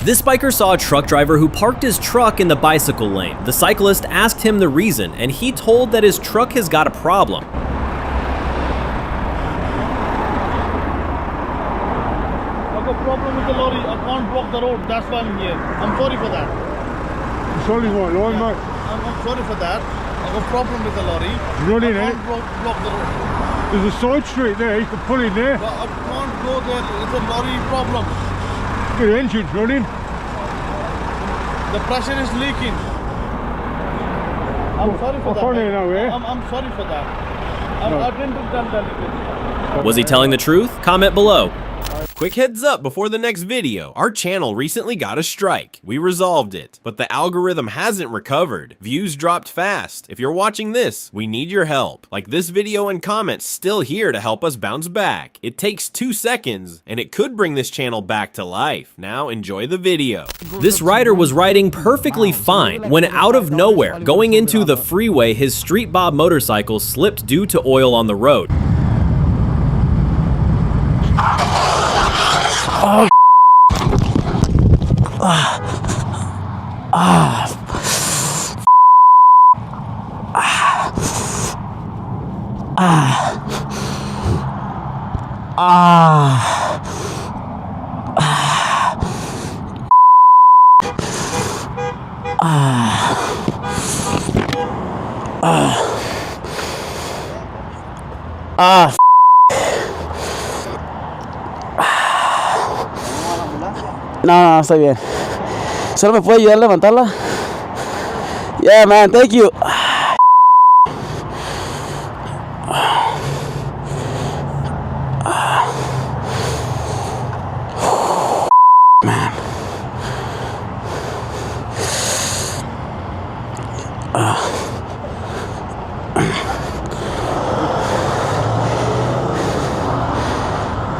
This biker saw a truck driver who parked his truck in the bicycle lane. The cyclist asked him the reason, and he told that his truck has got a problem. I've got a problem with the lorry. I can't block the road. That's why I'm here. I'm sorry for that. Sorry what, Lord, mate? I'm sorry for that. I've got a problem with the lorry. You're in I it? can't block the road. There's a side street there, you can pull in there. But I can't go there. It's a lorry problem. Your engine's running. The pressure is leaking. I'm sorry for that. I'm sorry for that. I didn't do that. Was he telling the truth? Comment below. Quick heads up before the next video, our channel recently got a strike. We resolved it, but the algorithm hasn't recovered. Views dropped fast. If you're watching this, we need your help. Like this video and comments still here to help us bounce back. It takes 2 seconds, and it could bring this channel back to life. Now enjoy the video. This rider was riding perfectly fine when out of nowhere, going into the freeway, his Street Bob motorcycle slipped due to oil on the road. Oh, No, está bien. ¿Solo me puede ayudar a levantarla? Yeah, man, thank you. Man.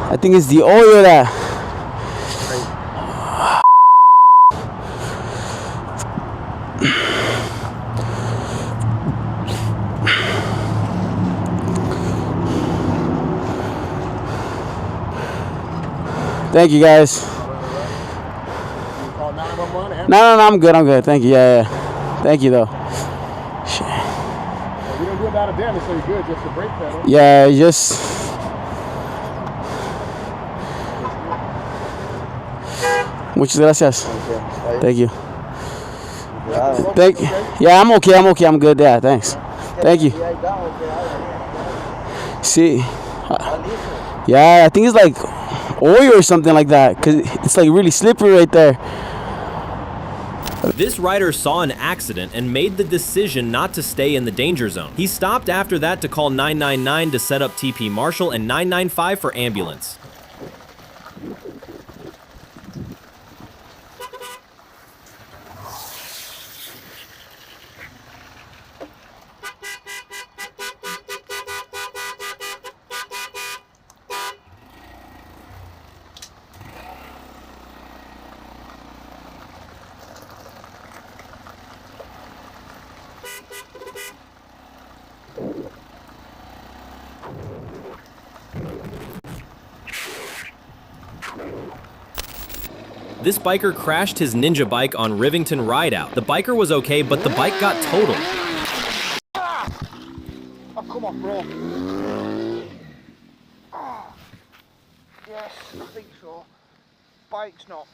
I think it's the oil there. Thank you, guys. No, I'm good. Thank you. Yeah. Thank you, though. Shit. We don't do a lot of damage, so you're good. Just the brake pedal. Yeah, just. Muchas gracias. Thank you. Yeah, I'm okay. I'm good. Yeah, thanks. Thank you. See. Yeah, I think it's like oil or something like that, because it's like really slippery right there. This rider saw an accident and made the decision not to stay in the danger zone. He stopped after that to call 999 to set up TP Marshal and 995 for ambulance. This biker crashed his Ninja bike on Rivington Rideout. The biker was okay, but the bike got totaled. Oh, come on, bro. Yes, I think so. Bike's not.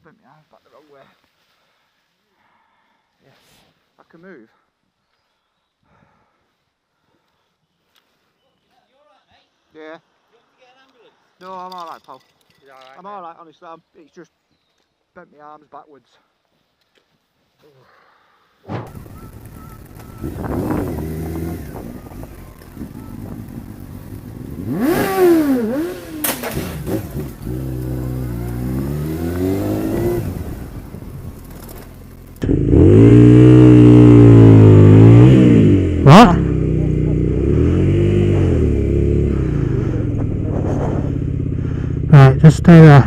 Bent my arms back the wrong way. Yes, I can move. Yeah. You want to get an ambulance? No, I'm alright, pal. You're alright, I'm alright, honestly. It's just bent my arms backwards. What? Right, just stay there.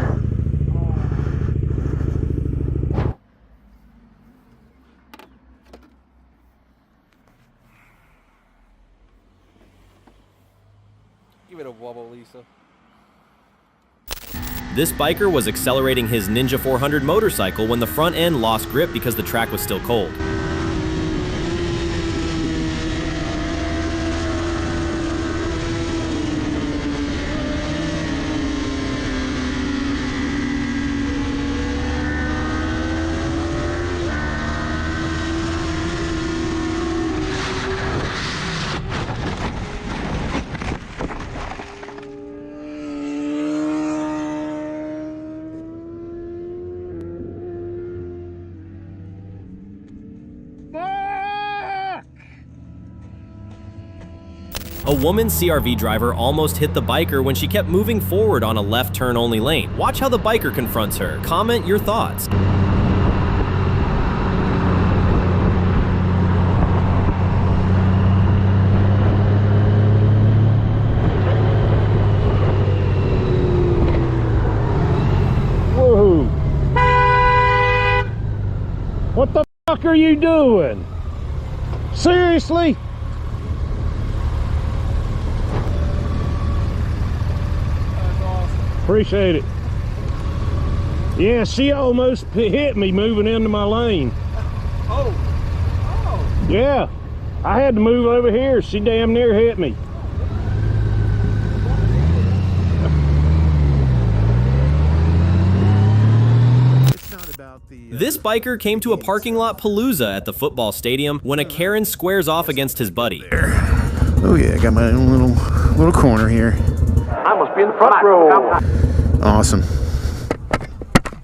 Give it a wobble, Lisa. This biker was accelerating his Ninja 400 motorcycle when the front end lost grip because the track was still cold. A woman CRV driver almost hit the biker when she kept moving forward on a left turn only lane. Watch how the biker confronts her. Comment your thoughts. Whoa. What the fuck are you doing? Seriously? Appreciate it. Yeah, she almost hit me moving into my lane. Oh. Oh. Yeah, I had to move over here. She damn near hit me. This biker came to a parking lot palooza at the football stadium when a Karen squares off against his buddy. Oh yeah, I got my own little corner here. I must be in the front row. Awesome.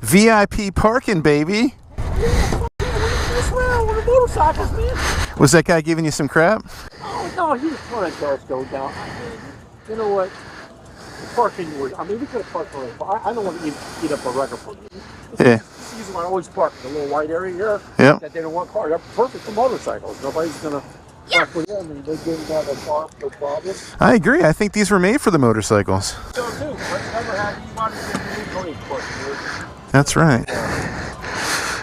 VIP parking, baby. Was that guy giving you some crap? Oh, no, he was trying to tell us go down. You know what? The parking was, I mean, we could have parked for I don't want to eat up a record for you. Yeah. This is why I always park in the little white area here. Yep. That they don't want cars. They're perfect for motorcycles. Nobody's going to park with them and they didn't have a car, no problem. I agree. I think these were made for the motorcycles. So, too, let's never have anybody get in the parking. That's right.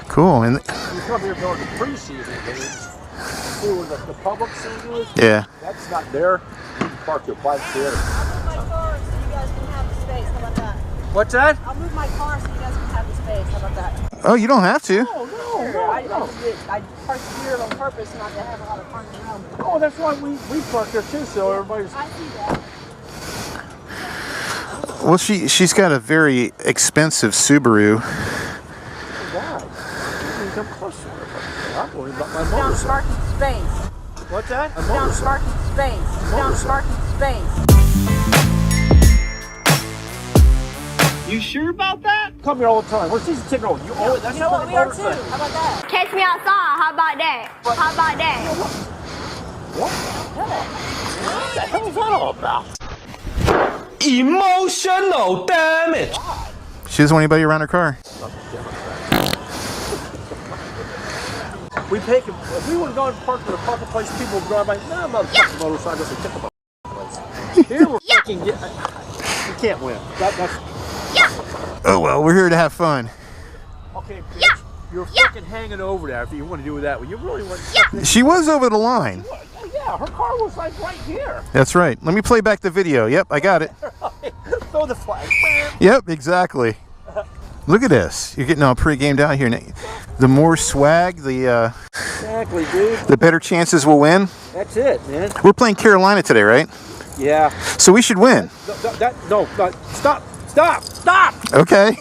Cool. And You come here during the preseason games. See where the public scene is? yeah. That's not there. You can park your bike there. I'll move my car so you guys can have the space. How about that? What's that? I'll move my car so you guys can have the space. How about that? Oh, you don't have to. I parked here on purpose not to have a lot of parking around. Oh, that's why we park there too, so everybody's... I see that. Well, she's got a very expensive Subaru. Why? You can come closer. I'm worried about my Down motorcycle. parking space. What's that? A Down motorcycle. parking space. Down parking space. You sure about that? Come here all the time. We're season ticket holder. You owe it. That's You know what? We are too. motorcycle. How about that? Catch me outside. How about that? How about that? What the hell is that all about? Emotional damage. She doesn't want anybody around her car. We take him. If we would have gone and parked in a parking place, people would drive by. Nah, motherfucking motorcycles. They took them place. Here we're fucking. You can't win. That's. Oh well, we're here to have fun. Okay, bitch. You're fucking hanging over there if you want to do that. Well, you really want to. She was over the line. Oh, yeah, her car was like right here. That's right. Let me play back the video. Yep, I got it. Throw the flag. Yep, exactly. Look at this. You're getting all pre-gamed out here. The more swag, Exactly, dude. the better chances we'll win. That's it, man. We're playing Carolina today, right? Yeah. So we should win. No, stop. Okay.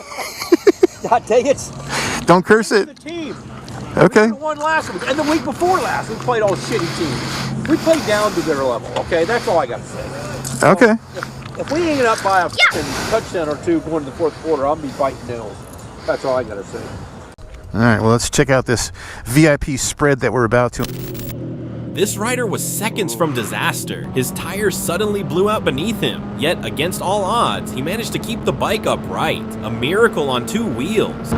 God dang it. Don't curse The it. team. Okay. We won last week, and the week before last, we played all shitty teams. We played down to their level, okay? That's all I got to say. Okay. If we ain't up by a fucking touchdown or two going to the fourth quarter, I'll be biting nails. That's all I got to say. All right, well, let's check out this VIP spread that we're about to. This rider was seconds from disaster. His tires suddenly blew out beneath him. Yet, against all odds, he managed to keep the bike upright. A miracle on two wheels.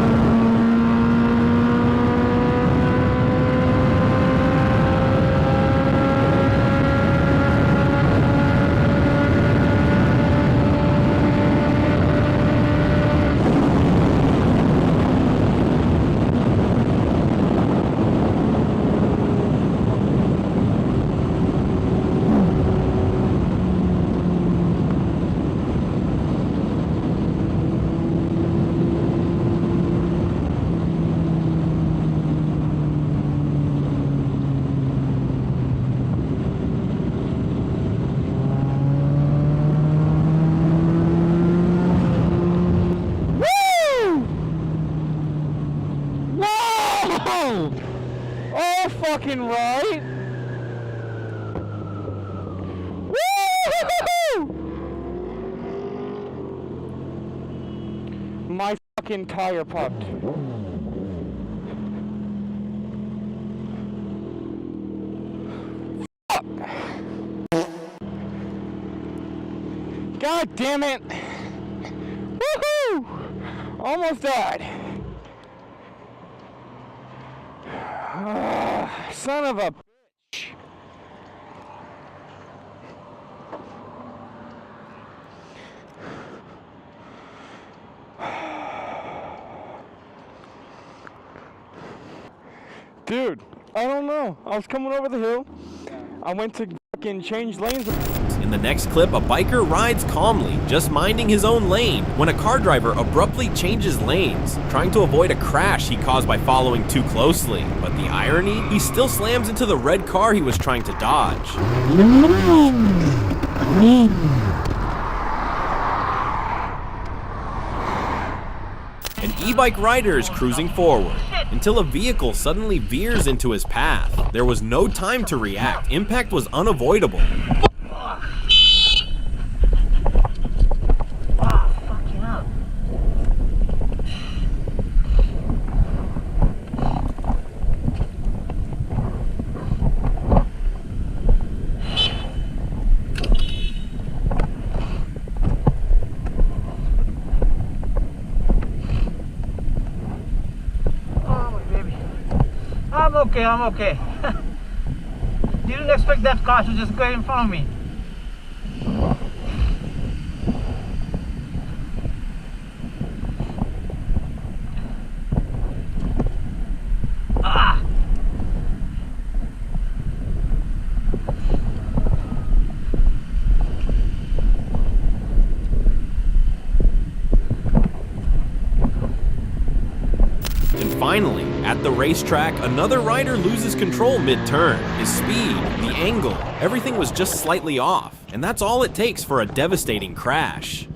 fucking right. Woo! My fucking tire popped. Fuck. God damn it. Woohoo! Almost died. Son of a bitch. Dude, I don't know. I was coming over the hill. I went to fucking change lanes. In the next clip, a biker rides calmly, just minding his own lane, when a car driver abruptly changes lanes, trying to avoid a crash he caused by following too closely. But the irony? He still slams into the red car he was trying to dodge. An e-bike rider is cruising forward, until a vehicle suddenly veers into his path. There was no time to react. Impact was unavoidable. I'm okay. Didn't expect that car to just go in front of me. Finally, at the racetrack, another rider loses control mid-turn. His speed, the angle, everything was just slightly off. And that's all it takes for a devastating crash.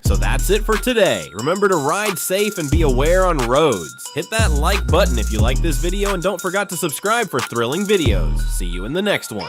So that's it for today. Remember to ride safe and be aware on roads. Hit that like button if you like this video and don't forget to subscribe for thrilling videos. See you in the next one.